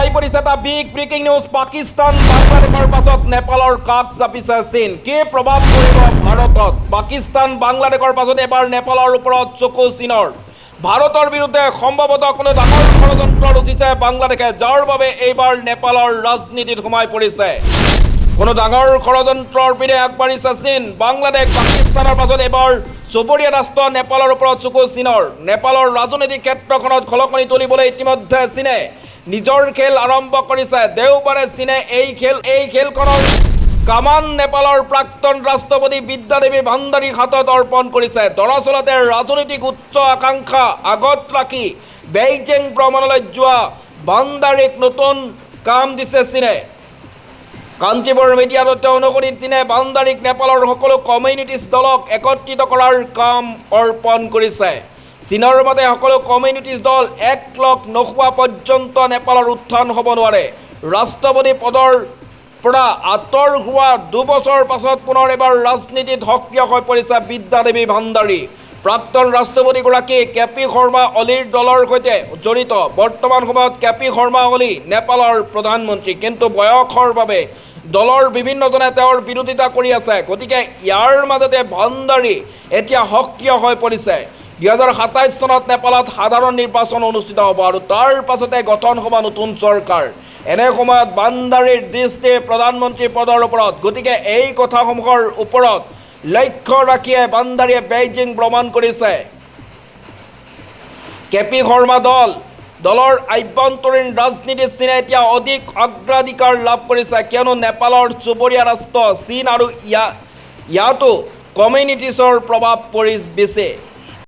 আহি পৰিছে এটা বিগ ব্ৰেকিং নিউজ। পাকিস্তান বাংলাদেশৰ পাছত নেপালৰ কাষ চাপিছে চীন। কি প্ৰভাৱ পৰিব ভাৰতত? পাকিস্তান বাংলাদেশৰ পাছত এবাৰ নেপালৰ ওপৰত চকু চীনৰ। ভাৰতৰ বিৰুদ্ধে সম্ভৱতঃ কোনো ডাঙৰ ষড়যন্ত্ৰ ৰচিছে বাংলাদেশে, যাৰ বাবে এইবাৰ নেপালৰ ৰাজনীতিত সোমাই পৰিছে। কোনো ডাঙৰ ষড়যন্ত্ৰৰ পিনে আগবাঢ়িছে চীন। বাংলাদেশ পাকিস্তানৰ পাছত এবাৰ চুবুৰীয়া ৰাষ্ট্ৰ নেপালৰ ওপৰত চকু চীনৰ। নেপালৰ ৰাজনৈতিক ক্ষেত্ৰখনত খলকনি তুলিবলৈ ইতিমধ্যে চীনে নিজৰ খেল আৰম্ভ কৰিছে। দেওবাৰে চীনে এই খেলখনৰ কামান নেপালৰ প্ৰাক্তন ৰাষ্ট্ৰপতি বিদ্যাদেৱী ভাণ্ডাৰীক হাতত অৰ্পণ কৰিছে। দৰাচলতে ৰাজনৈতিক উচ্চ আকাংক্ষা আগত ৰাখি বেইজিং ভ্ৰমণলৈ যোৱা ভাণ্ডাৰীক নতুন কাম দিছে চীনে। কাঞ্চীপুৰ মিডিয়া তথ্য অনুসৰি চীনে ভাণ্ডাৰীক নেপালৰ সকলো কমিউনিটিষ্ট দলক একত্ৰিত কৰাৰ কাম অৰ্পণ কৰিছে। চীনৰ মতে সকলো কমিউনিটিষ্ট দল একলগ নোহোৱা পৰ্যন্ত নেপালৰ উত্থান হ'ব নোৱাৰে। ৰাষ্ট্ৰপতি পদৰ পৰা আঁতৰ হোৱা 2 বছৰ পাছত পুনৰ এবাৰ ৰাজনীতিত সক্ৰিয় হৈ পৰিছে বিদ্যাদেৱী ভাণ্ডাৰী। প্ৰাক্তন ৰাষ্ট্ৰপতিগৰাকী কেপি শৰ্মা অলিৰ দলৰ সৈতে জড়িত। বৰ্তমান সময়ত কেপি শৰ্মা অলি নেপালৰ প্ৰধানমন্ত্ৰী, কিন্তু বয়সৰ বাবে দলৰ বিভিন্নজনে তেওঁৰ বিৰোধিতা কৰি আছে। গতিকে ইয়াৰ মাজতে ভাণ্ডাৰী এতিয়া সক্ৰিয় হৈ পৰিছে। 2027 চনত নেপালত সাধাৰণ নিৰ্বাচন অনুষ্ঠিত হ'ব আৰু তাৰ পাছতে গঠন হ'ব নতুন চৰকাৰ। এনে সময়ত ভাণ্ডাৰীৰ দৃষ্টি প্ৰধানমন্ত্ৰী পদৰ ওপৰত। গতিকে এই কথাসমূহৰ ওপৰত লক্ষ্য ৰাখিয়ে ভাণ্ডাৰীয়ে বেইজিং ভ্ৰমণ কৰিছে। কেপি শৰ্মা দলৰ আভ্যন্তৰীণ ৰাজনীতিত চীনে এতিয়া অধিক অগ্ৰাধিকাৰ লাভ কৰিছে, কিয়নো নেপালৰ চুবুৰীয়া ৰাষ্ট্ৰ চীন আৰু ইয়াতো কমিউনিটিছৰ প্ৰভাৱ পৰি বেছি।